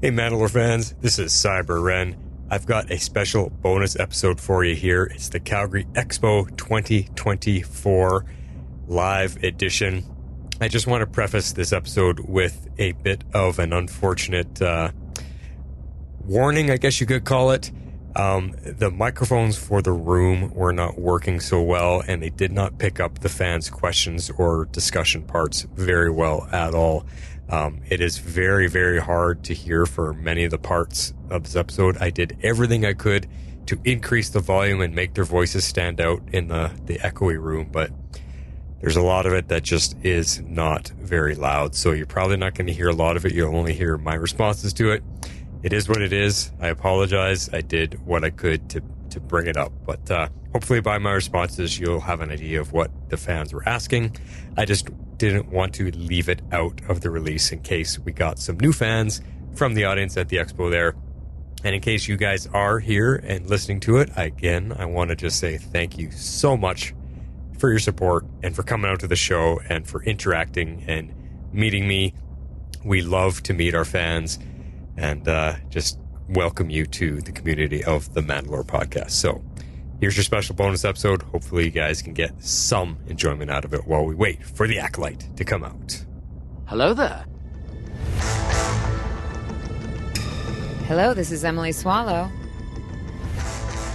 Hey MandaLore fans, this is Cyber Ren. I've got a special bonus episode for you here. It's the Calgary Expo 2024 live edition. I just want to preface this episode with a bit of an unfortunate warning, I guess you could call it. The microphones for the room were not working so well, and they did not pick up the fans' questions or discussion parts very well at all. It is very, very hard to hear for many of the parts of this episode. I did everything I could to increase the volume and make their voices stand out in the echoey room, but there's a lot of it that just is not very loud. So you're probably not going to hear a lot of it. You'll only hear my responses to it. It is what it is. I apologize. I did what I could to bring it up, but hopefully by my responses, you'll have an idea of what the fans were asking. I just didn't want to leave it out of the release in case we got some new fans from the audience at the expo there. And in case you guys are here and listening to it, again, I want to just say thank you so much for your support and for coming out to the show and for interacting and meeting me. We love to meet our fans and just welcome you to the community of the MandaLore podcast. So here's your special bonus episode. Hopefully you guys can get some enjoyment out of it while we wait for the Acolyte to come out. Hello there. Hello, this is Emily Swallow.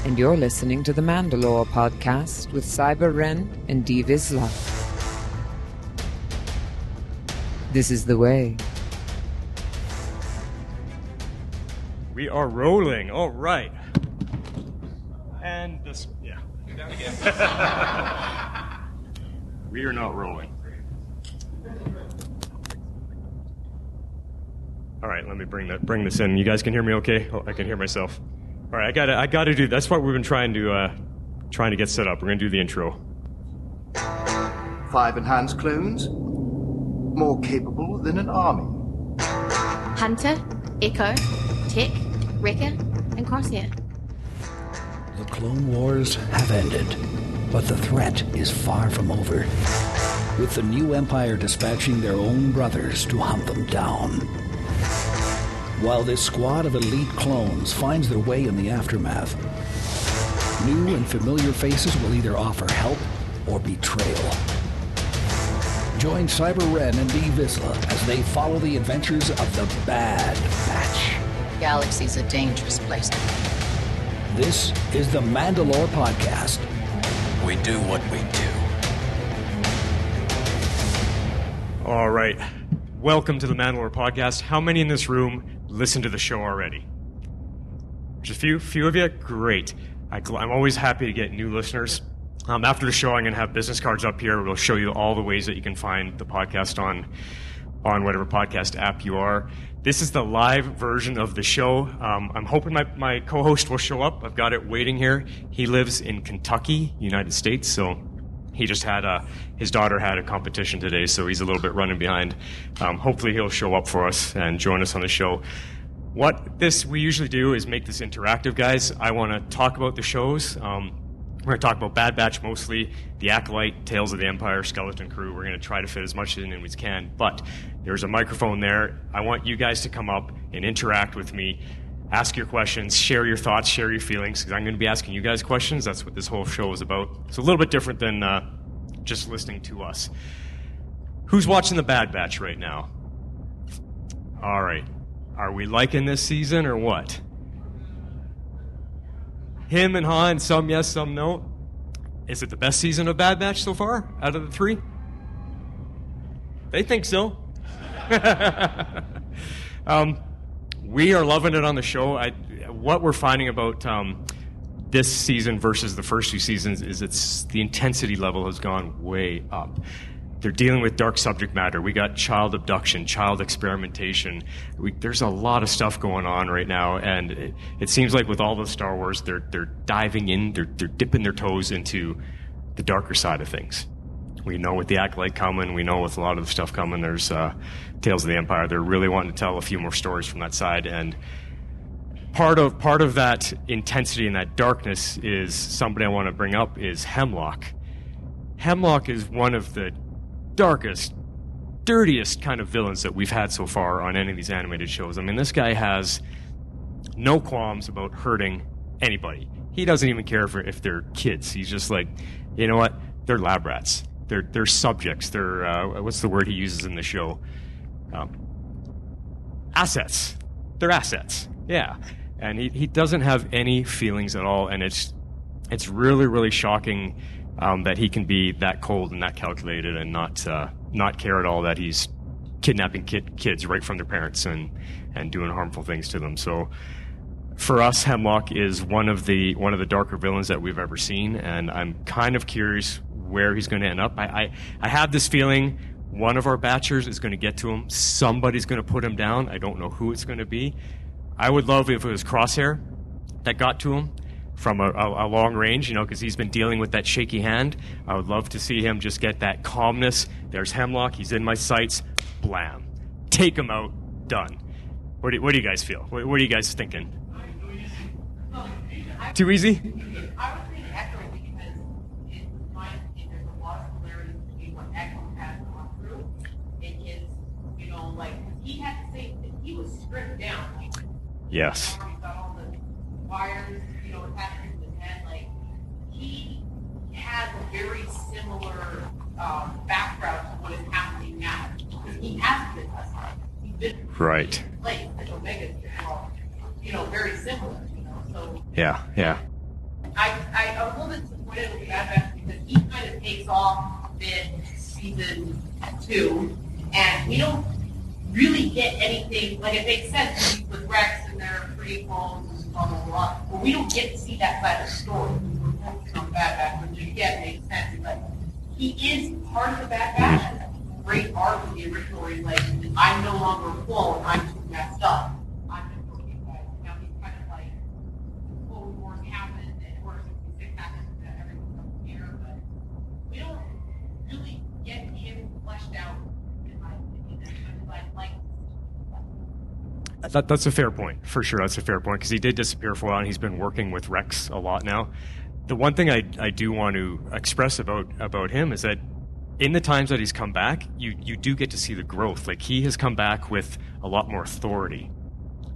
And you're listening to the MandaLore podcast with Cyber Ren and D. Vizsla. This is the way. We are rolling. All right. And this, yeah. Down again. We are not rolling. All right, let me bring this in. You guys can hear me okay? Oh, I can hear myself. All right, I gotta do. That's what we've been trying to get set up. We're gonna do the intro. 5 enhanced clones, more capable than an army. Hunter, Echo, Tech, Wrecker, and Crosshair. The Clone Wars have ended, but the threat is far from over, with the new Empire dispatching their own brothers to hunt them down. While this squad of elite clones finds their way in the aftermath, new and familiar faces will either offer help or betrayal. Join Cyber Ren and D. Vizsla as they follow the adventures of the Bad Batch. Galaxy's a dangerous place to be. This is the MandaLore podcast. We do what we do. All right. Welcome to the MandaLore podcast. How many in this room listen to the show already? Just a few of you? Great. I'm always happy to get new listeners. After the show, I'm going to have business cards up here. We'll show you all the ways that you can find the podcast on whatever podcast app you are. This is the live version of the show. I'm hoping my co-host will show up. I've got it waiting here. He lives in Kentucky, United States, so he just had his daughter had a competition today, so he's a little bit running behind. Hopefully he'll show up for us and join us on the show. What we usually do is make this interactive, guys. I want to talk about the shows. We're going to talk about Bad Batch mostly, The Acolyte, Tales of the Empire, Skeleton Crew. We're going to try to fit as much in as we can, but there's a microphone there. I want you guys to come up and interact with me, ask your questions, share your thoughts, share your feelings, because I'm going to be asking you guys questions. That's what this whole show is about. It's a little bit different than just listening to us. Who's watching The Bad Batch right now? All right. Are we liking this season or what? Him and Han, some yes, some no. Is it the best season of Bad Batch so far out of the 3? They think so. We are loving it on the show. What we're finding about this season versus the first 2 seasons is the intensity level has gone way up. They're dealing with dark subject matter. We got child abduction, child experimentation. There's a lot of stuff going on right now, and it seems like with all the Star Wars, they're diving in, they're dipping their toes into the darker side of things. We know with the Acolyte coming, we know with a lot of the stuff coming, there's Tales of the Empire. They're really wanting to tell a few more stories from that side, and part of that intensity and that darkness is somebody I want to bring up is Hemlock. Hemlock is one of the darkest dirtiest kind of villains that we've had so far on any of these animated shows. I mean, this guy has no qualms about hurting anybody. He doesn't even care if they're kids. He's just like, you know what? They're lab rats. They're subjects. They're what's the word he uses in the show? Assets. They're assets. Yeah. And he doesn't have any feelings at all, and it's really, really shocking that he can be that cold and that calculated and not care at all that he's kidnapping kids right from their parents and doing harmful things to them. So for us, Hemlock is one of the darker villains that we've ever seen, and I'm kind of curious where he's going to end up. I have this feeling one of our batchers is going to get to him. Somebody's going to put him down. I don't know who it's going to be. I would love if it was Crosshair that got to him from a long range, because he's been dealing with that shaky hand. I would love to see him just get that calmness. There's Hemlock. He's in my sights. Blam. Take him out. Done. What do you guys feel? What are you guys thinking? Too easy? I would think Echo because, in my opinion, there's a lot of similarities between what Echo has gone through and his, he had to say that he was stripped down. Yes. He's got all the wires, attached to his head. He has a very similar background to what is happening now. Because he has been hustling. He's been right. Like Omega's very similar. So yeah. I'm a little bit disappointed with the Bad Batch because he kind of takes off mid-season 2, and we don't really get anything. It makes sense with Rex and their prequels and blah, blah, blah, but we don't get to see that side of the story. We're focusing on Bad Batch, which again makes sense, but he is part of the Bad Batch. And that's a great arc in the original where he's like, I'm no longer a clone, I'm too messed up. I'm just looking at it. Now he's kind of like, Clone Wars happened, and Order 66 happened, and everything's up here, but we don't really get him fleshed out, in my opinion, as much as I'd like. That's a fair point, for sure. That's a fair point, because he did disappear for a while, and he's been working with Rex a lot now. The one thing I do want to express about him is that in the times that he's come back, you do get to see the growth. He has come back with a lot more authority.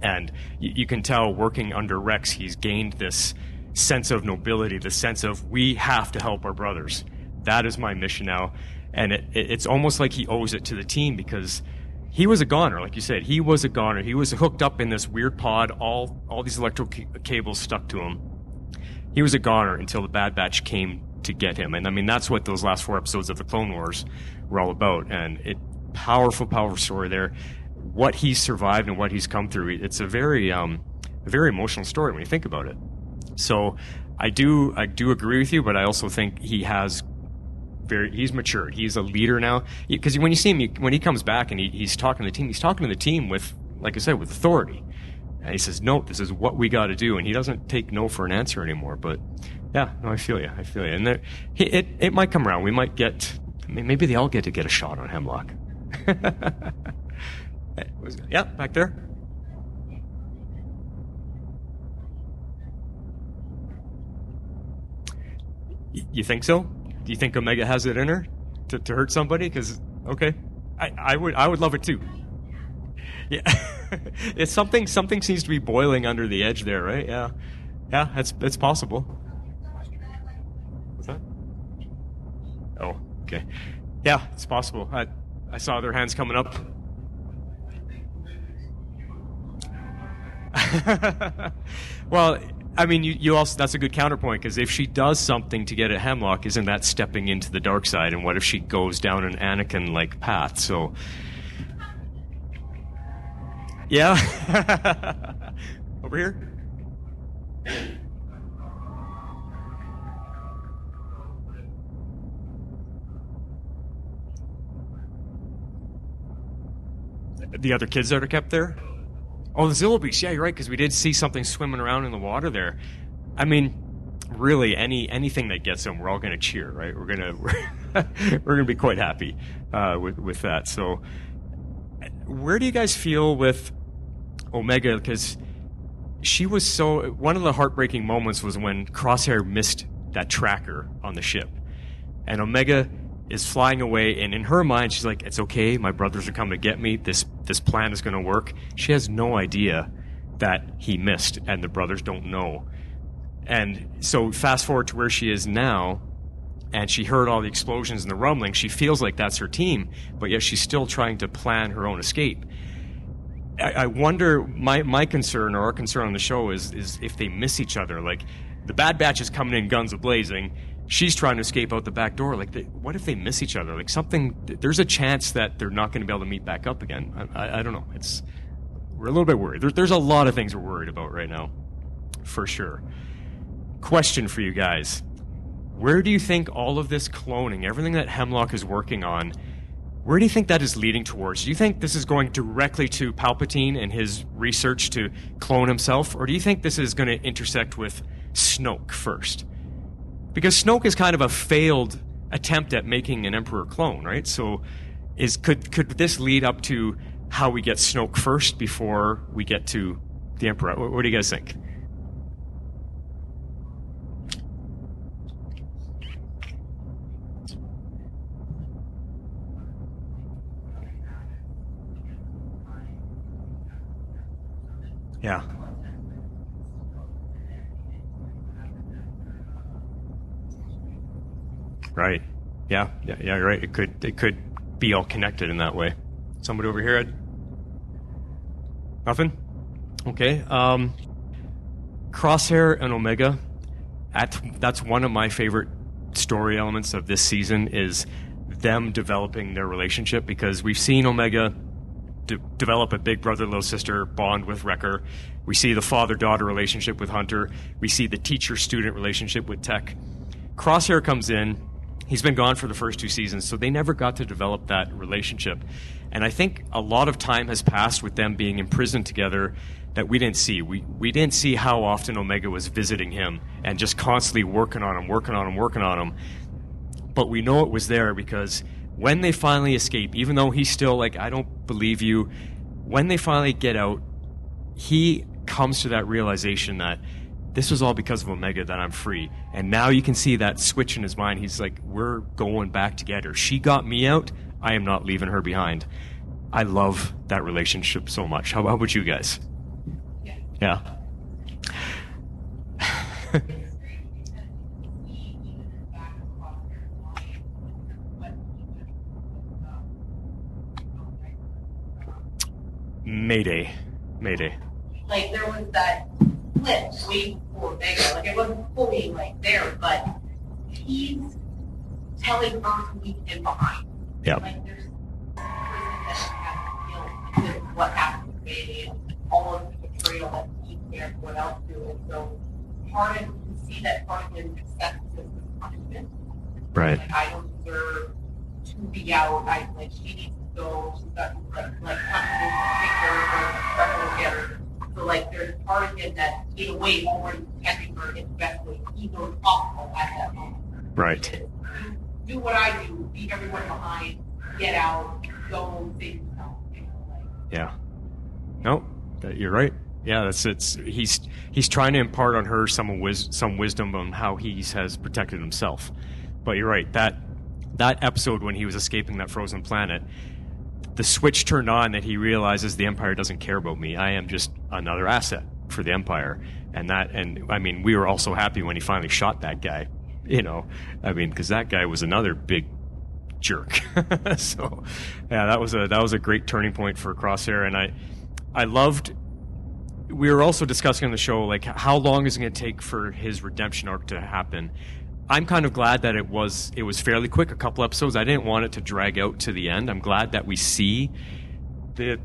And you can tell working under Rex, he's gained this sense of nobility, the sense of, we have to help our brothers. That is my mission now. And it's almost like he owes it to the team, because he was a goner, like you said. He was a goner. He was hooked up in this weird pod, all these electrical cables stuck to him. He was a goner until the Bad Batch came to get him. And I mean, that's what those last 4 episodes of the Clone Wars were all about. And powerful story there. What he's survived and what he's come through, it's a very emotional story when you think about it. So I do agree with you, but I also think he's matured. He's a leader now. Because when you see him, when he comes back and he's talking to the team with, like I said, with authority. And he says, no, this is what we got to do. And he doesn't take no for an answer anymore. But yeah, no, I feel you. And it might come around. We might maybe they all get to get a shot on Hemlock. Yeah, back there. You think so? Do you think Omega has it in her to hurt somebody? Because okay, I would love it too. Yeah, it's something seems to be boiling under the edge there, right? Yeah, it's possible. What's that? Oh, okay. Yeah, it's possible. I saw their hands coming up. Well, I mean, you also, that's a good counterpoint, because if she does something to get at Hemlock, isn't that stepping into the dark side? And what if she goes down an Anakin-like path? So, yeah. Over here. The other kids that are kept there? Oh, the Zillow. Yeah, you're right, because we did see something swimming around in the water there. I mean, really, anything that gets them, we're all going to cheer, right? We're gonna be quite happy with that. So, where do you guys feel with Omega? Because she was one of the heartbreaking moments was when Crosshair missed that tracker on the ship, and Omega is flying away, and in her mind, she's like, it's okay, my brothers are coming to get me, this plan is going to work. She has no idea that he missed, and the brothers don't know. And so fast forward to where she is now, and she heard all the explosions and the rumbling. She feels like that's her team, but yet she's still trying to plan her own escape. I wonder, my concern, or our concern on the show, is if they miss each other. Like, the Bad Batch is coming in guns a-blazing, she's trying to escape out the back door. Like, what if they miss each other? Like, there's a chance that they're not going to be able to meet back up again. I don't know. We're a little bit worried. There's a lot of things we're worried about right now, for sure. Question for you guys. Where do you think all of this cloning, everything that Hemlock is working on, where do you think that is leading towards? Do you think this is going directly to Palpatine and his research to clone himself? Or do you think this is going to intersect with Snoke first? Because Snoke is kind of a failed attempt at making an Emperor clone, right? So could this lead up to how we get Snoke first before we get to the Emperor? What do you guys think? Yeah. Right. Yeah, right. It could be all connected in that way. Somebody over here, Ed? Nothing? Okay. Crosshair and Omega, that's one of my favorite story elements of this season, is them developing their relationship, because we've seen Omega develop a big brother, little sister bond with Wrecker. We see the father-daughter relationship with Hunter. We see the teacher-student relationship with Tech. Crosshair comes in. He's been gone for the first 2 seasons, so they never got to develop that relationship. And I think a lot of time has passed with them being imprisoned together that we didn't see. We didn't see how often Omega was visiting him and just constantly working on him. But we know it was there, because when they finally escape, even though he's still like, I don't believe you, when they finally get out, he comes to that realization that this was all because of Omega, that I'm free. And now you can see that switch in his mind. He's like, we're going back together. She got me out. I am not leaving her behind. I love that relationship so much. How about you guys? Yeah. Mayday. Like, there was that flip way before Omega. Like, it wasn't fully, like, there, but he's telling her to leave him behind. Yeah. Like, there's a person that has guilt with what happened to Mayday and all of the betrayal that he and everyone else do. And so, part of, you can see that part of him accepts this as punishment. Right. Like, I don't deserve to be out. Like, she needs to go. She's got, like, punishment to take care of her, try to get her. So, like, there's part of him that, in a way, already protecting her in the best way he knows possible at that moment. Right. Do what I do, leave everyone behind, get out, go save yourself. You know, like. Yeah. No, you're right. Yeah, he's trying to impart on her some wisdom on how he has protected himself. But you're right. That episode when he was escaping that frozen planet, the switch turned on that he realizes the Empire doesn't care about me. I am just another asset for the Empire. And I mean, we were also happy when he finally shot that guy, you know, I mean, because that guy was another big jerk. So yeah, that was a great turning point for Crosshair. And I loved, we were also discussing on the show, like, how long is it going to take for his redemption arc to happen? I'm kind of glad that it was fairly quick, a couple episodes. I didn't want it to drag out to the end. I'm glad that we see the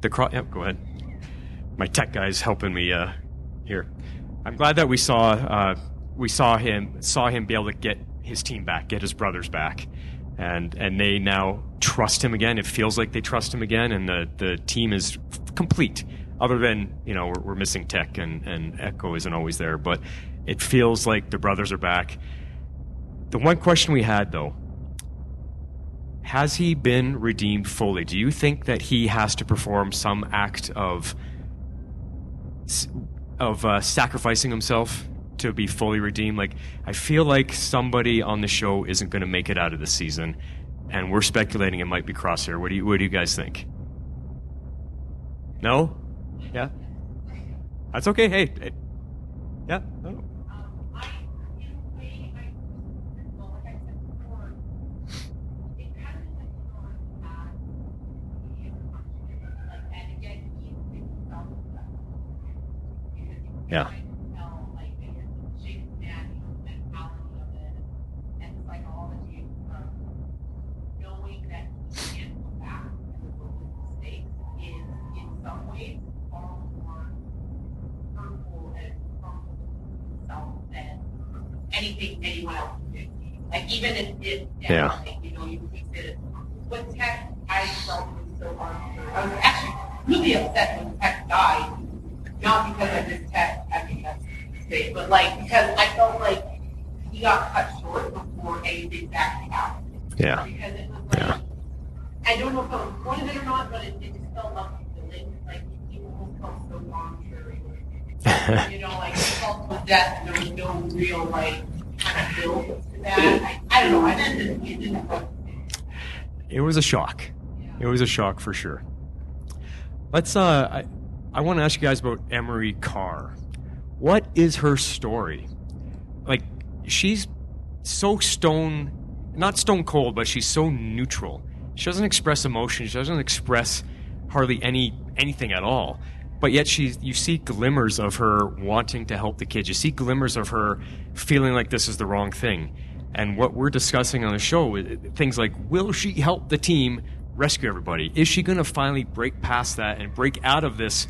yeah, go ahead. My tech guy's helping me here. I'm glad that we saw him be able to get his team back, get his brothers back, and they now trust him again. It feels like they trust him again, and the team is complete. Other than, you know, we're missing Tech and Echo isn't always there, but it feels like the brothers are back. The one question we had, though, has he been redeemed fully? Do you think that he has to perform some act of sacrificing himself to be fully redeemed. Like, I feel like somebody on the show isn't going to make it out of this season, and we're speculating it might be Crosshair. What do you guys think? No? Yeah? That's okay. Hey. Yeah? No. Yeah. Anything anyone else can do. Like, even if Yeah. like, you know, you fix it. With Tech, I felt it was so arbitrary. I was actually really upset when Tech died. Not because I miss Tech, I think that's a mistake, but like, because I felt like he got cut short before anything actually happened. Yeah. Because it was like, I don't know if I was pointed it or not, but it just felt unfulfilling. Like, he almost felt so arbitrary. You know, like, he felt to death and there was no real, like, kind of build to that. I don't know, I meant it didn't. It was a shock. It was a shock for sure. Let's, I want to ask you guys about Emery Carr. What is her story? Like, she's so not stone cold, but she's so neutral. She doesn't express emotion. She doesn't express hardly anything at all. But yet you see glimmers of her wanting to help the kids. You see glimmers of her feeling like this is the wrong thing. And what we're discussing on the show, things like, will she help the team rescue everybody? Is she going to finally break past that and break out of this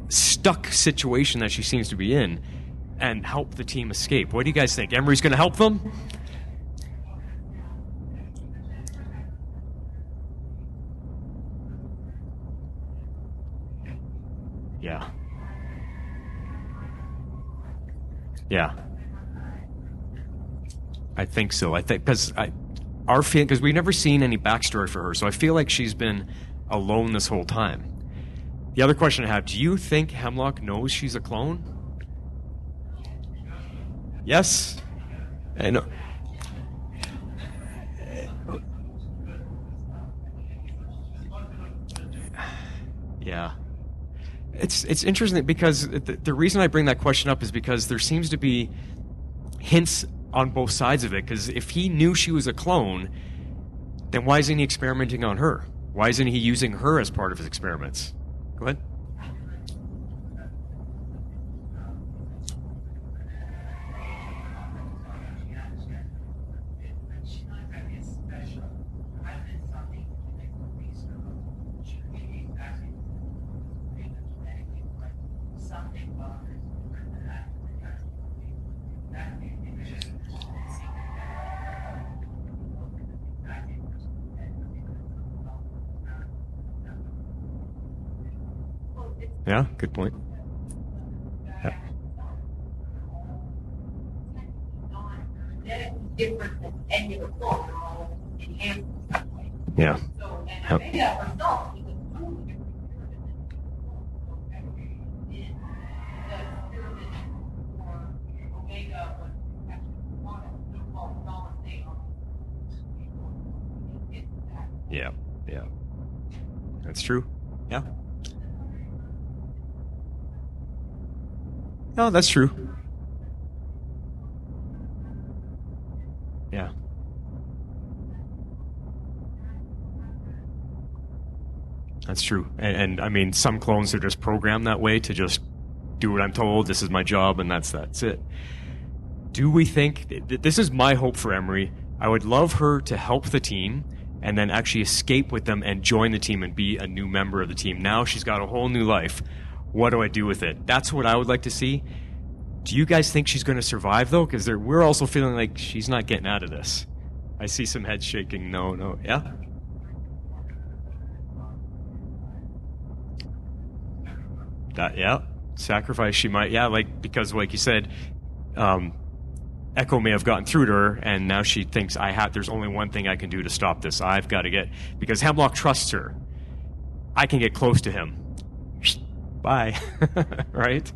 stuck situation that she seems to be in and help the team escape? What do you guys think? Emery's going to help them? Yeah. Yeah. I think so. I think because we've never seen any backstory for her, so I feel like she's been alone this whole time. The other question I have: do you think Hemlock knows she's a clone? Yes. I know. Yeah. It's interesting because the reason I bring that question up is because there seems to be hints on both sides of it. Because if he knew she was a clone, then why isn't he experimenting on her? Why isn't he using her as part of his experiments? Go ahead. Yeah, good point. Yeah. Different than any of the clones, they're all enhanced in some way. Yeah. So, and Yep. Omega herself is a totally different pyramid than the clones. So, Emery did the pyramid for Omega was actually on it. So, well, Dawn stayed on it. Yeah. Yeah. That's true. Yeah. No, that's true. Yeah. That's true. And I mean, some clones are just programmed that way to just do what I'm told. This is my job, and that's it. Do we think this is my hope for Emery? I would love her to help the team and then actually escape with them and join the team and be a new member of the team. Now she's got a whole new life. What do I do with it? That's what I would like to see. Do you guys think she's going to survive, though? Because we're also feeling like she's not getting out of this. I see some heads shaking. No. Yeah? Yeah. Sacrifice she might. Yeah, because like you said, Echo may have gotten through to her, and now she thinks there's only one thing I can do to stop this. I've got to because Hemlock trusts her. I can get close to him. Bye. Right?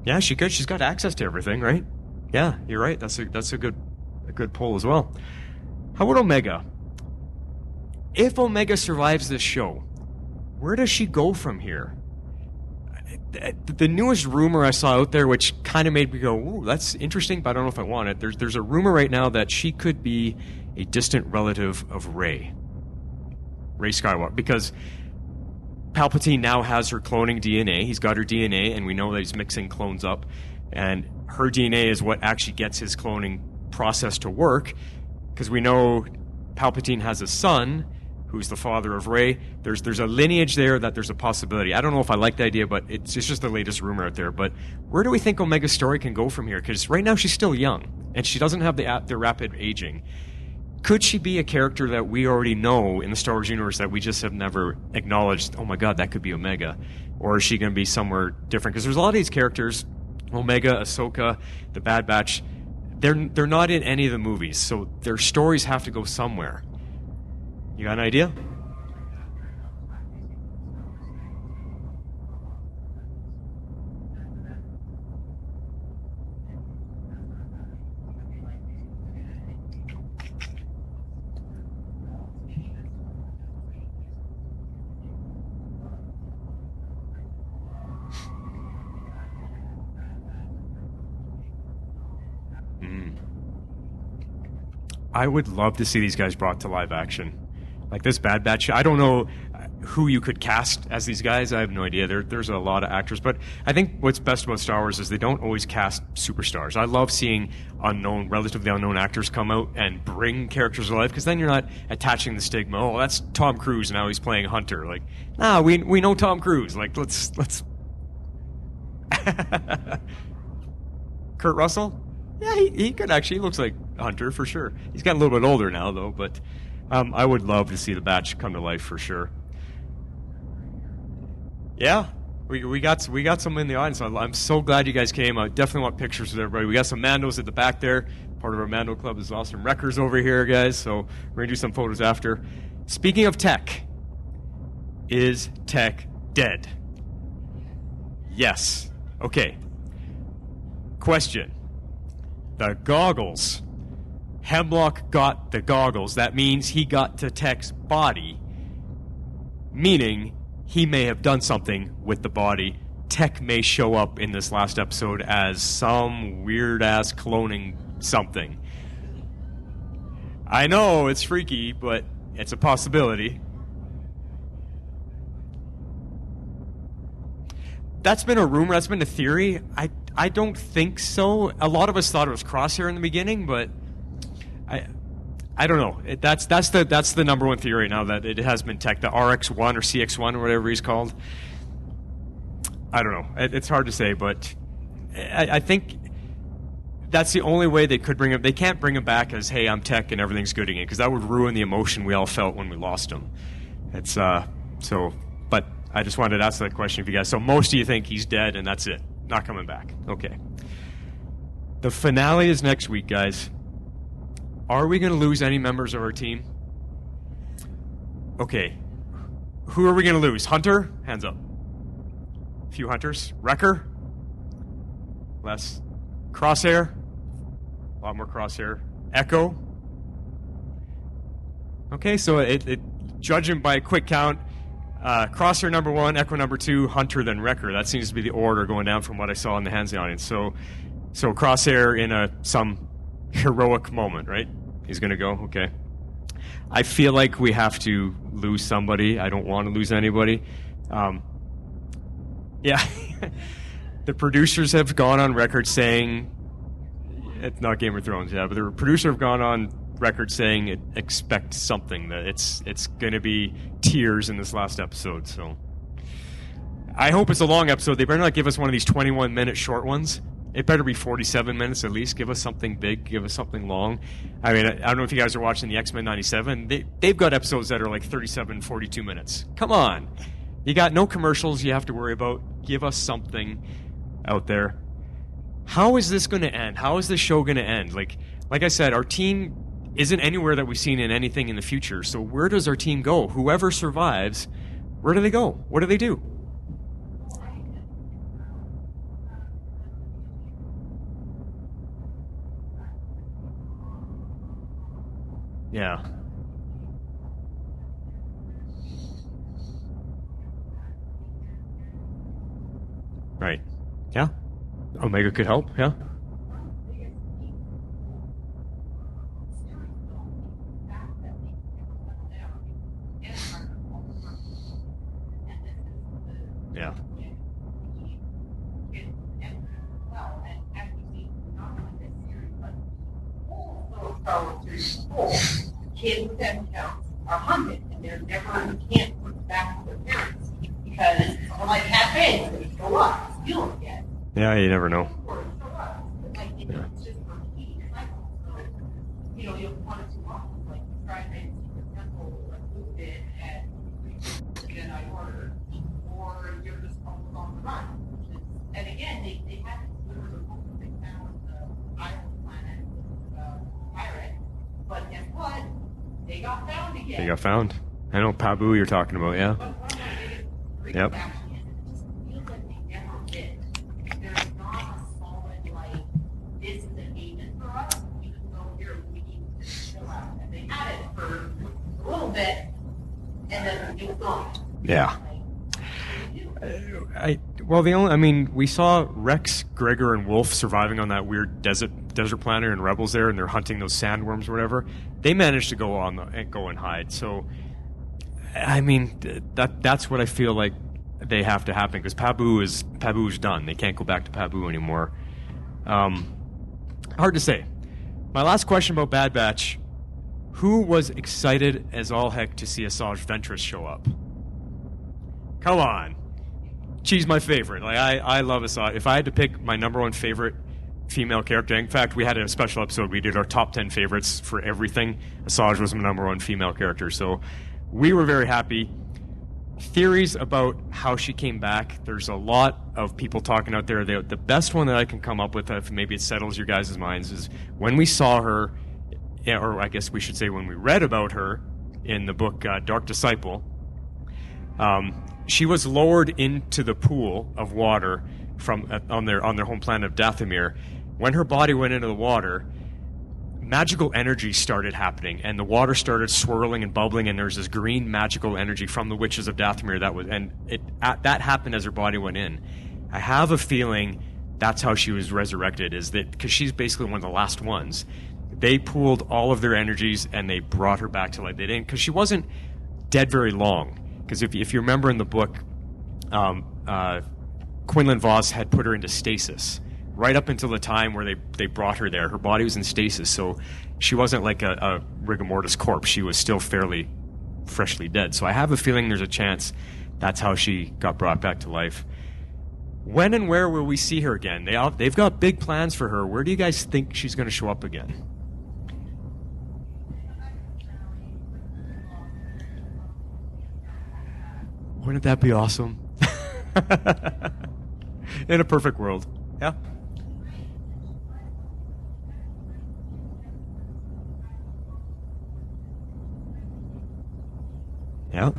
Yeah, she could. She's got access to everything, right? Yeah, you're right. That's a good poll as well. How about Omega? If Omega survives this show, where does she go from here? The newest rumor I saw out there, which kind of made me go, "Ooh, that's interesting," but I don't know if I want it. There's a rumor right now that she could be a distant relative of Rey Skywalker, because Palpatine now has her cloning DNA. He's got her DNA, and we know that he's mixing clones up, and her DNA is what actually gets his cloning process to work, because we know Palpatine has a son who's the father of Rey. There's a lineage there that there's a possibility. I don't know if I like the idea, but it's just the latest rumor out there. But where do we think Omega's story can go from here? Because right now she's still young, and she doesn't have the rapid aging. Could she be a character that we already know in the Star Wars universe that we just have never acknowledged? Oh my God, that could be Omega. Or is she going to be somewhere different? Because there's a lot of these characters, Omega, Ahsoka, the Bad Batch, they're not in any of the movies, so their stories have to go somewhere. You got an idea? I would love to see these guys brought to live action. Like this Bad Batch, I don't know who you could cast as these guys. I have no idea. There's a lot of actors, but I think what's best about Star Wars is they don't always cast superstars. I love seeing relatively unknown actors come out and bring characters to life, because then you're not attaching the stigma. Oh, that's Tom Cruise, now he's playing Hunter. Like, nah, we know Tom Cruise. Like, let's. Kurt Russell? Yeah, he could actually. He looks like Hunter for sure. He's gotten a little bit older now, though, but. I would love to see the Batch come to life for sure. Yeah, we got some in the audience. I'm so glad you guys came. I definitely want pictures with everybody. We got some Mandos at the back there. Part of our Mando Club is awesome. Wreckers over here, guys. So we're gonna do some photos after. Speaking of tech, is tech dead? Yes. Okay. Question: the goggles. Hemlock got the goggles. That means he got to Tech's body, meaning he may have done something with the body. Tech may show up in this last episode as some weird-ass cloning something. I know, it's freaky, but it's a possibility. That's been a rumor, that's been a theory. I don't think so. A lot of us thought it was Crosshair in the beginning, but I don't know. That's the number one theory now, that it has been Tech, the RX-1 or CX-1 or whatever he's called. I don't know. It's hard to say, but I think that's the only way they could bring him. They can't bring him back as, hey, I'm Tech and everything's good again, because that would ruin the emotion we all felt when we lost him. It's so. But I just wanted to ask that question for you guys. So most of you think he's dead and that's it, not coming back. Okay. The finale is next week, guys. Are we going to lose any members of our team? Okay. Who are we going to lose? Hunter? Hands up. A few Hunters. Wrecker? Less. Crosshair? A lot more Crosshair. Echo? Okay, so judging by a quick count, Crosshair number 1, Echo number 2, Hunter, then Wrecker. That seems to be the order going down from what I saw in the hands of the audience. So Crosshair in some heroic moment, right? He's going to go? Okay. I feel like we have to lose somebody. I don't want to lose anybody. Yeah. The producers have gone on record saying, it's not Game of Thrones, yeah, but the producers have gone on record saying expect something, that it's going to be tears in this last episode. So I hope it's a long episode. They better not give us one of these 21-minute short ones. It better be 47 minutes at least. Give us something big. Give us something long. I mean, I don't know if you guys are watching the X-Men 97. They've got episodes that are like 37, 42 minutes. Come on. You got no commercials you have to worry about. Give us something out there. How is this going to end? How is this show going to end? Like I said, our team isn't anywhere that we've seen in anything in the future. So where does our team go? Whoever survives, where do they go? What do they do? Yeah. Right. Yeah. Omega could help. Yeah. Yeah. Kids with head counts are hunted, and they're never, you can't put them back to their parents because someone like Cat Bay, they show up, steal them again. Yeah, you never know. Yeah. It's just for key cycles. So, you know, you'll want it too often, like try and make Secret Temple like Luke did and the Jedi Order, or you're just on the run. And again, they had to deliver the book that they found the island planet pirate. But guess what? They got found again. They got found. I know Pabu you're talking about, yeah. Yep. This is an agent for us, even though we need to chill out. And they had it for a little bit, and then it was gone. Yeah. We saw Rex, Gregor, and Wolf surviving on that weird desert planet and Rebels there, and they're hunting those sandworms or whatever. They managed to go and hide. So, I mean, that's what I feel like they have to happen, because Pabu's done. They can't go back to Pabu anymore. Hard to say. My last question about Bad Batch: who was excited as all heck to see Asajj Ventress show up? Come on. She's my favorite. Like I love Asajj. If I had to pick my number one favorite female character, in fact, we had a special episode. We did our top 10 favorites for everything. Asajj was my number one female character. So we were very happy. Theories about how she came back. There's a lot of people talking out there. The best one that I can come up with, if maybe it settles your guys' minds, is when we saw her, or I guess we should say when we read about her in the book Dark Disciple. She was lowered into the pool of water on their home planet of Dathomir. When her body went into the water, magical energy started happening, and the water started swirling and bubbling, and there's this green magical energy from the witches of Dathomir that happened as her body went in. I have a feeling that's how she was resurrected, is that because she's basically one of the last ones. They pooled all of their energies and they brought her back to life. They didn't, because she wasn't dead very long. Because if you remember in the book, Quinlan Voss had put her into stasis right up until the time where they brought her there. Her body was in stasis, so she wasn't like a rigor mortis corpse. She was still fairly freshly dead. So I have a feeling there's a chance that's how she got brought back to life. When and where will we see her again? They've got big plans for her. Where do you guys think she's going to show up again? Wouldn't that be awesome? In a perfect world. Yeah. Yep.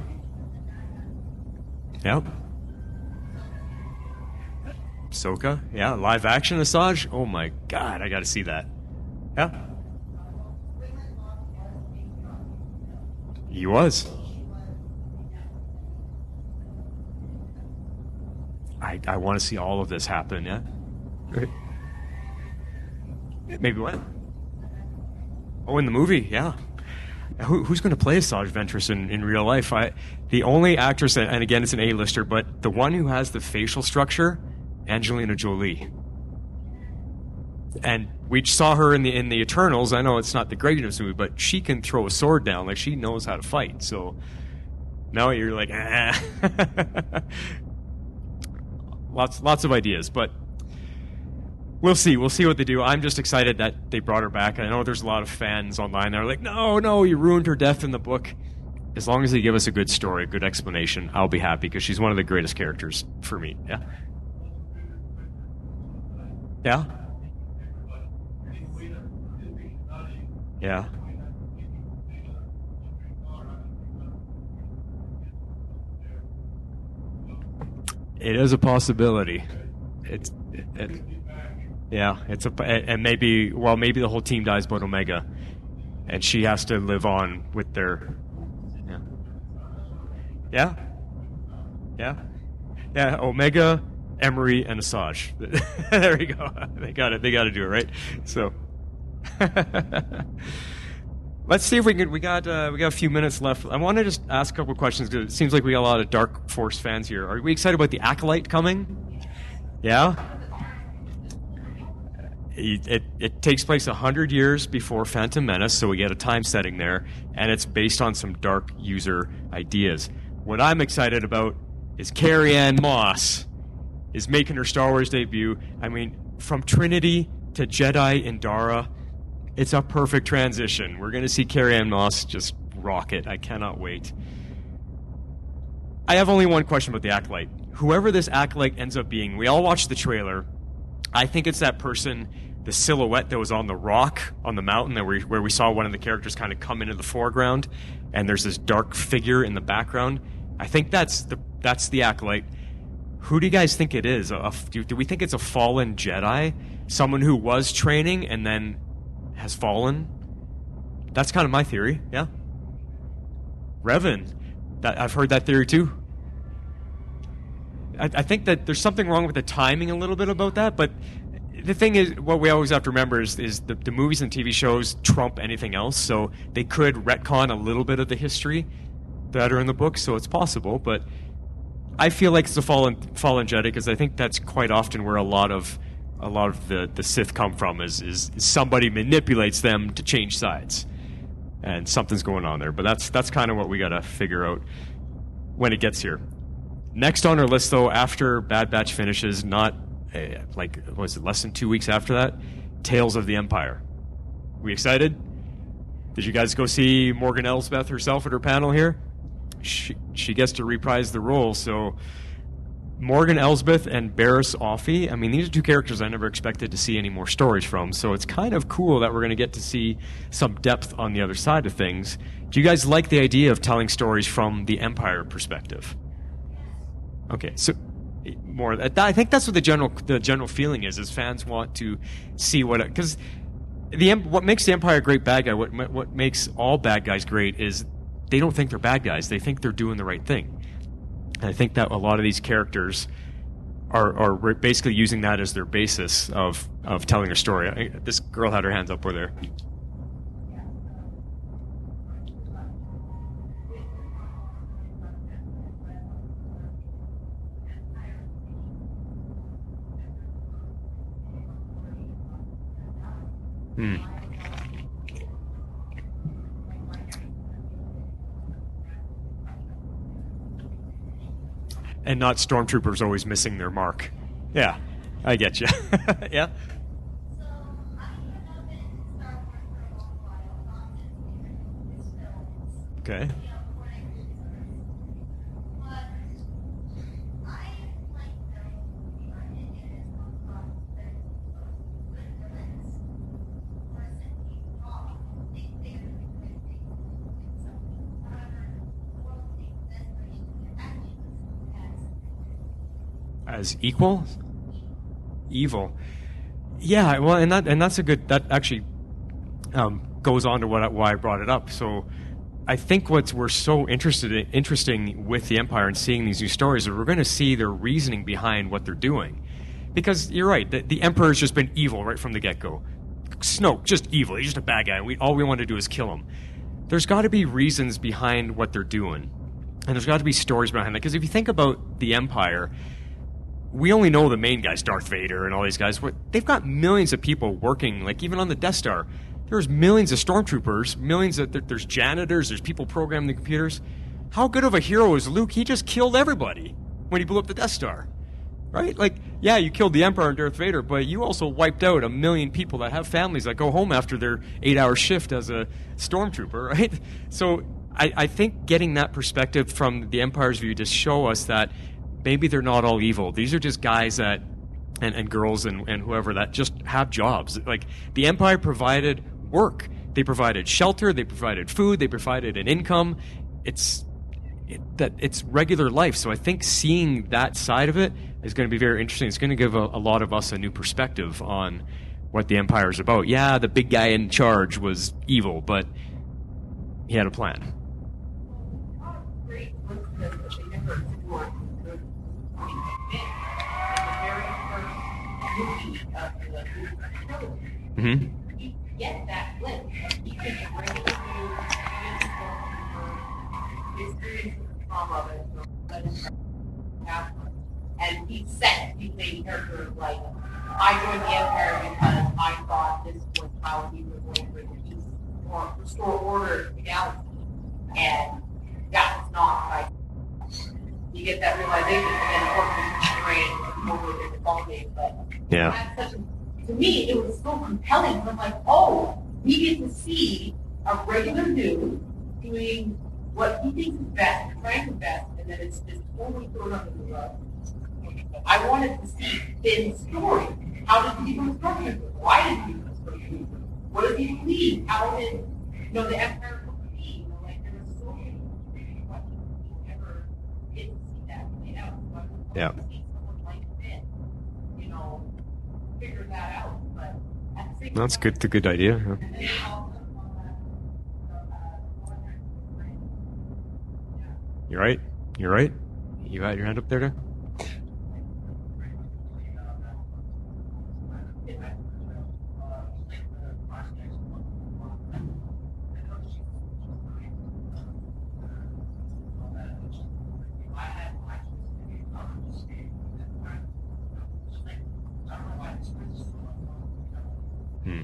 Yep. Ahsoka. Yeah. Live action Asajj. Oh my God. I got to see that. Yeah. He was. I want to see all of this happen, yeah? Right. Maybe what? Oh, in the movie, yeah. Who's going to play Asajj Ventress in real life? The only actress, and again, it's an A-lister, but the one who has the facial structure, Angelina Jolie. And we saw her in the Eternals. I know it's not the greatest movie, but she can throw a sword down. Like, she knows how to fight. So now you're like, Lots of ideas, but we'll see. We'll see what they do. I'm just excited that they brought her back. I know there's a lot of fans online that are like, no, you ruined her death in the book. As long as they give us a good story, a good explanation, I'll be happy, because she's one of the greatest characters for me. Yeah. Yeah. Yeah. It is a possibility. And maybe the whole team dies but Omega. and she has to live on with their. Yeah. Omega, Emery, and Asajj. There we go. They got it. They got to do it right. So. Let's see if we can. We got a few minutes left. I want to just ask a couple of questions because it seems like we got a lot of Dark Force fans here. Are we excited about the Acolyte coming? Yeah. It takes place 100 years before Phantom Menace, so we get a time setting there, and it's based on some Dark user ideas. What I'm excited about is Carrie-Anne Moss is making her Star Wars debut. I mean, from Trinity to Jedi Indara. It's a perfect transition. We're going to see Carrie-Anne Moss just rock it. I cannot wait. I have only one question about the Acolyte. Whoever this Acolyte ends up being, we all watched the trailer. I think it's that person, the silhouette that was on the rock on the mountain where we saw one of the characters kind of come into the foreground, and there's this dark figure in the background. I think that's the Acolyte. Who do you guys think it is? Do we think it's a fallen Jedi? Someone who was training and then has fallen? That's kind of my theory, yeah. Revan. I've heard that theory too. I think that there's something wrong with the timing a little bit about that, but the thing is, what we always have to remember is the movies and TV shows trump anything else, so they could retcon a little bit of the history that are in the books, so it's possible, but I feel like it's a fallen Jedi because I think that's quite often where a lot of the Sith come from is somebody manipulates them to change sides, and something's going on there. But that's kind of what we got to figure out when it gets here. Next on our list, though, after Bad Batch finishes, not less than 2 weeks after that, Tales of the Empire. We excited? Did you guys go see Morgan Elsbeth herself at her panel here? She gets to reprise the role, so Morgan Elsbeth and Barriss Offee, I mean, these are two characters I never expected to see any more stories from, so it's kind of cool that we're going to get to see some depth on the other side of things. Do you guys like the idea of telling stories from the Empire perspective? Okay, so more. I think that's what the general feeling is fans want to see because what makes the Empire a great bad guy, what makes all bad guys great is they don't think they're bad guys. They think they're doing the right thing. And I think that a lot of these characters are basically using that as their basis of telling a story. This girl had her hands up over there. And not stormtroopers always missing their mark. Yeah, I get you. Yeah. Okay. As equal? Evil. Yeah, well, and that's a good. That actually goes on to why I brought it up. So, I think we're so interesting with the Empire and seeing these new stories is we're going to see their reasoning behind what they're doing, because you're right. The Emperor's just been evil right from the get-go. Snoke, just evil. He's just a bad guy. All we want to do is kill him. There's got to be reasons behind what they're doing, and there's got to be stories behind that. Because if you think about the Empire, we only know the main guys, Darth Vader and all these guys. They've got millions of people working, like even on the Death Star. There's millions of stormtroopers, there's janitors, there's people programming the computers. How good of a hero is Luke? He just killed everybody when he blew up the Death Star, right? Like, yeah, you killed the Emperor and Darth Vader, but you also wiped out 1 million people that have families that go home after their 8-hour shift as a stormtrooper, right? So I think getting that perspective from the Empire's view to show us that maybe they're not all evil. These are just guys that, and girls and whoever that just have jobs. Like, the Empire provided work. They provided shelter. They provided food. They provided an income. It's regular life. So I think seeing that side of it is going to be very interesting. It's going to give a lot of us a new perspective on what the Empire is about. Yeah, the big guy in charge was evil, but he had a plan. Great coincidence that they never explored the very first movie of the trilogy. Mm-hmm. You get that glimpse. You can bring it to experience the trauma that and he set the main character of like, I joined the Empire because I thought this was how we were going to bring peace or restore order to the galaxy. And that was not right. You get that realization, and then of course you train over the ball game. But Yeah. that's such a, to me, it was so compelling. I'm like, oh, we get to see a regular dude doing what he thinks is best, trying his best, and then it's just totally thrown under the rug. I wanted to see Finn's story. How did he become a stormtrooper? Why did he become a stormtrooper? What does he believe? How did the Empire come to be? Like there were so many questions we never get to see that played out. So I would love Yeah. to see someone like Finn, figure that out. But at the same That's time, good. A good idea. Yeah. and then also You're right. You're right. You had your hand up there, Dan? Hmm.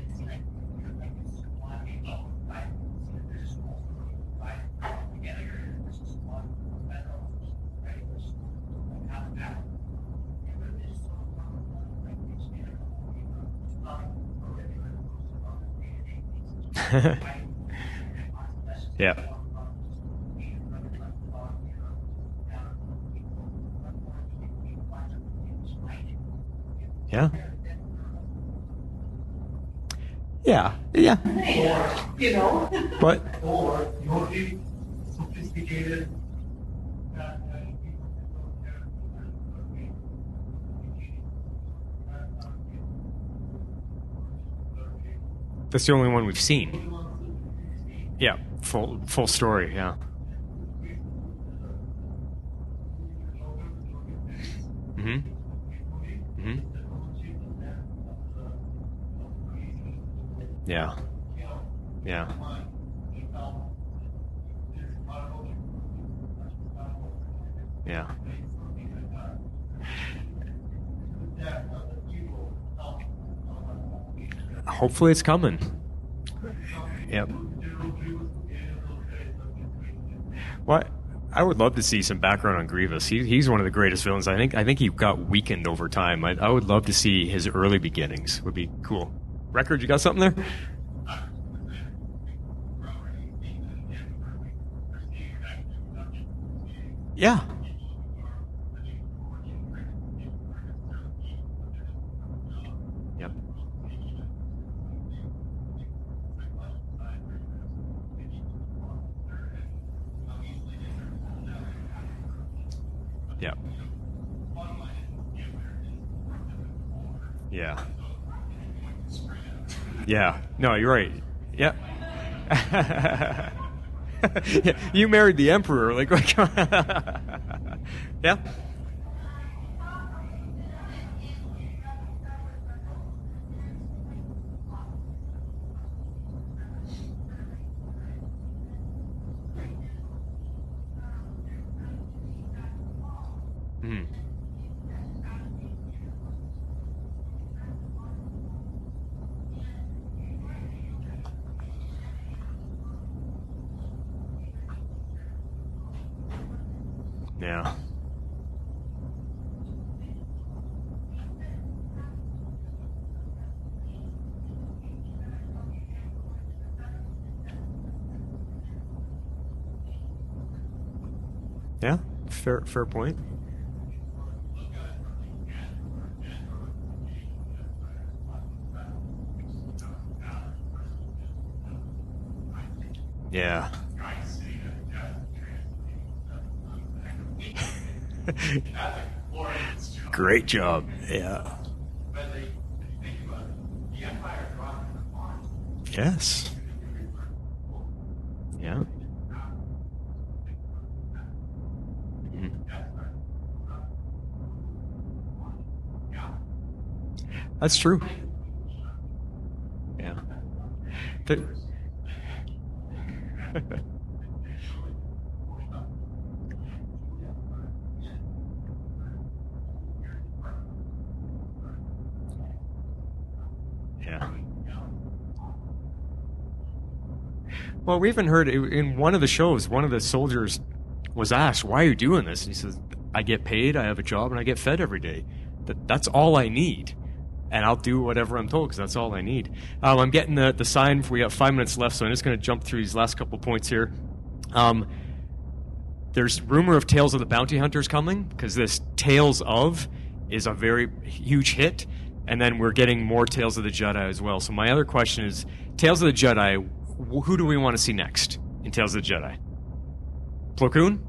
Yeah. Yeah. Yeah. Yeah. But Or you'll be sophisticated. that's the only one we've seen. Yeah. Full story. Yeah. Mm-hmm. Mm-hmm. Yeah. Yeah. Yeah. Hopefully it's coming. Yep. Well, I would love to see some background on Grievous. He's one of the greatest villains. I think he got weakened over time. I would love to see his early beginnings. Would be cool. Record, you got something there? Yeah. Yep. Yep. Yeah. Yeah. No, you're right. Yeah. Yeah. You married the emperor. Like, yeah. Mm. Yeah. Yeah. Fair point. Yeah. Great job. Yeah. Yes. Yeah. That's true. Yeah. Yeah. Well, we even heard in one of the shows, one of the soldiers was asked, "Why are you doing this?" And he says, "I get paid, I have a job, and I get fed every day. That's all I need. And I'll do whatever I'm told because that's all I need." I'm getting the sign. We got 5 minutes left, so I'm just going to jump through these last couple points here. There's rumor of Tales of the Bounty Hunters coming because this Tales of is a very huge hit. And then we're getting more Tales of the Jedi as well. So my other question is, Tales of the Jedi, who do we want to see next in Tales of the Jedi? Plo Koon?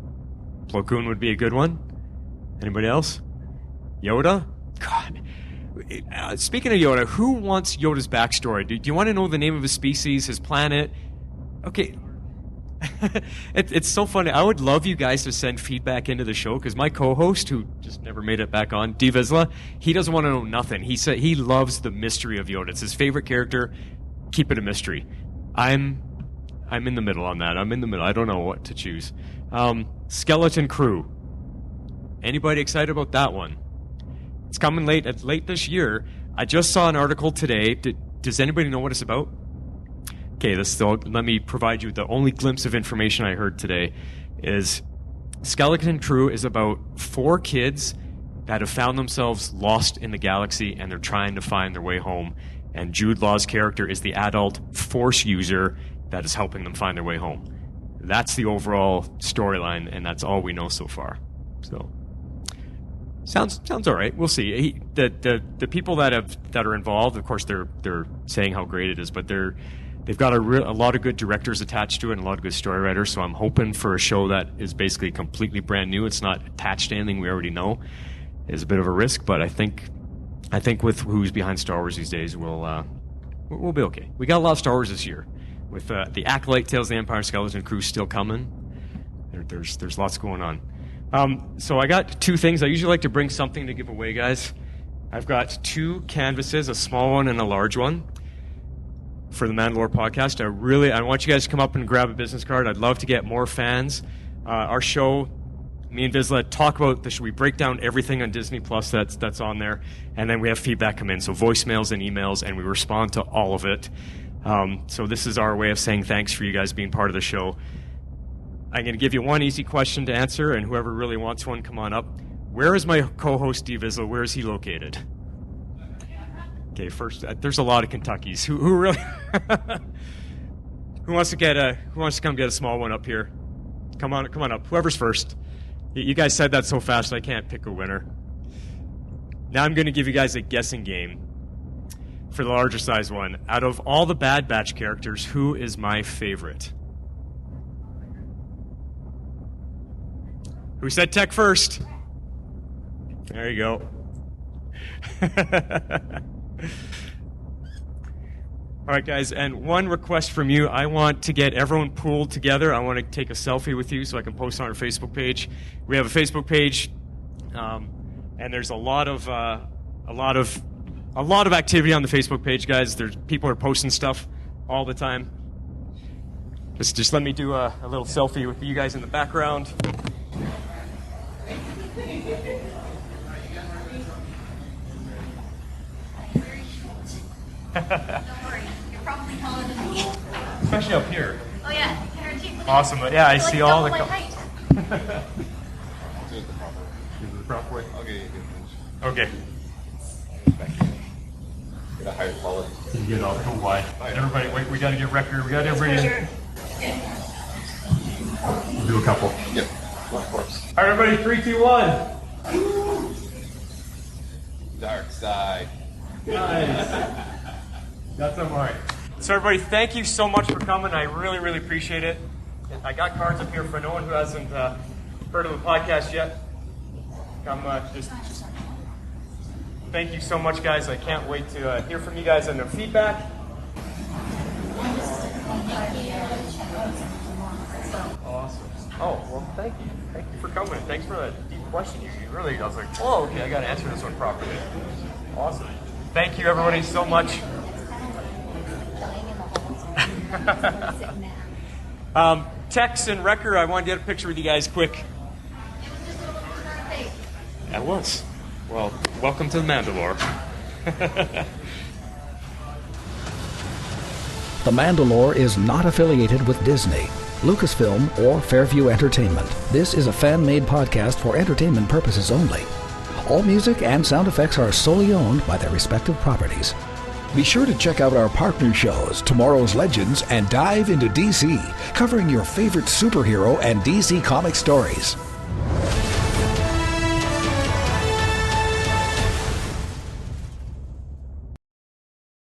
Plo Koon would be a good one. Anybody else? Yoda? God. Speaking of Yoda, who wants Yoda's backstory? Do you want to know the name of his species, his planet? Okay. It's so funny. I would love you guys to send feedback into the show because my co-host, who just never made it back on, D. Vizsla, he doesn't want to know nothing. He said he loves the mystery of Yoda. It's his favorite character. Keep it a mystery. I'm in the middle on that. I'm in the middle. I don't know what to choose. Skeleton Crew. Anybody excited about that one? It's coming late this year. I just saw an article today. Does anybody know what it's about? Okay, let me provide you the only glimpse of information I heard today is Skeleton Crew is about 4 kids that have found themselves lost in the galaxy and they're trying to find their way home. And Jude Law's character is the adult Force user that is helping them find their way home. That's the overall storyline, and that's all we know so far. So, sounds all right. We'll see. The people that are involved, of course, they're saying how great it is, but they've got a lot of good directors attached to it and a lot of good story writers. So I'm hoping for a show that is basically completely brand new. It's not attached to anything we already know. It's a bit of a risk, but I think with who's behind Star Wars these days, we'll be okay. We got a lot of Star Wars this year. With the Acolyte, Tales of the Empire, Skeleton Crew still coming. There's lots going on. So I got 2 things. I usually like to bring something to give away, guys. I've got 2 canvases, a small one and a large one, for the MandaLore podcast. I want you guys to come up and grab a business card. I'd love to get more fans. Our show, me and Vizsla talk about the show. We break down everything on Disney Plus that's on there, and then we have feedback come in, so voicemails and emails, and we respond to all of it. So this is our way of saying thanks for you guys being part of the show. I'm going to give you one easy question to answer, and whoever really wants one, come on up. Where is my co-host, D. Vizsla? Where is he located? Okay, first, there's a lot of Kentuckys. Who really? Who wants to come get a small one up here? Come on up. Whoever's first. You guys said that so fast, I can't pick a winner. Now I'm going to give you guys a guessing game for the larger size one. Out of all the Bad Batch characters, who is my favorite? Who said Tech first? There you go. All right, guys, and one request from you. I want to get everyone pooled together. I want to take a selfie with you so I can post on our Facebook page. We have a Facebook page, and there's a lot of activity on the Facebook page, guys. People are posting stuff all the time. Just let me do a little selfie with you guys in the background. Don't worry, you're probably taller than me. Especially up here. Oh yeah, you can Awesome. Yeah, I see all the. my height. Do it the proper way. Is it the proper way? I'll get you a good finish. Okay. Back here. Get a higher quality. You get all too wide. Everybody, wait, we got to get record. We got everybody in. We'll do a couple. Yep. Of course. All right, everybody, 3, 2, 1. Dark side. Nice. That's all right. So everybody, thank you so much for coming. I really, really appreciate it. I got cards up here for no one who hasn't heard of the podcast yet. Come just thank you so much, guys. I can't wait to hear from you guys and their feedback. Awesome. Oh, well, thank you. Thank you for coming. Thanks for that deep question. You really, I was like, oh, okay, I got to answer this one properly. Awesome. Thank you, everybody, so much. Tex and Wrecker, I wanted to get a picture with you guys quick. That was. Well, welcome to the MandaLore. The MandaLore is not affiliated with Disney, Lucasfilm, or Fairview Entertainment. This is a fan-made podcast for entertainment purposes only. All music and sound effects are solely owned by their respective properties. Be sure to check out our partner shows, Tomorrow's Legends and Dive into DC, covering your favorite superhero and DC comic stories.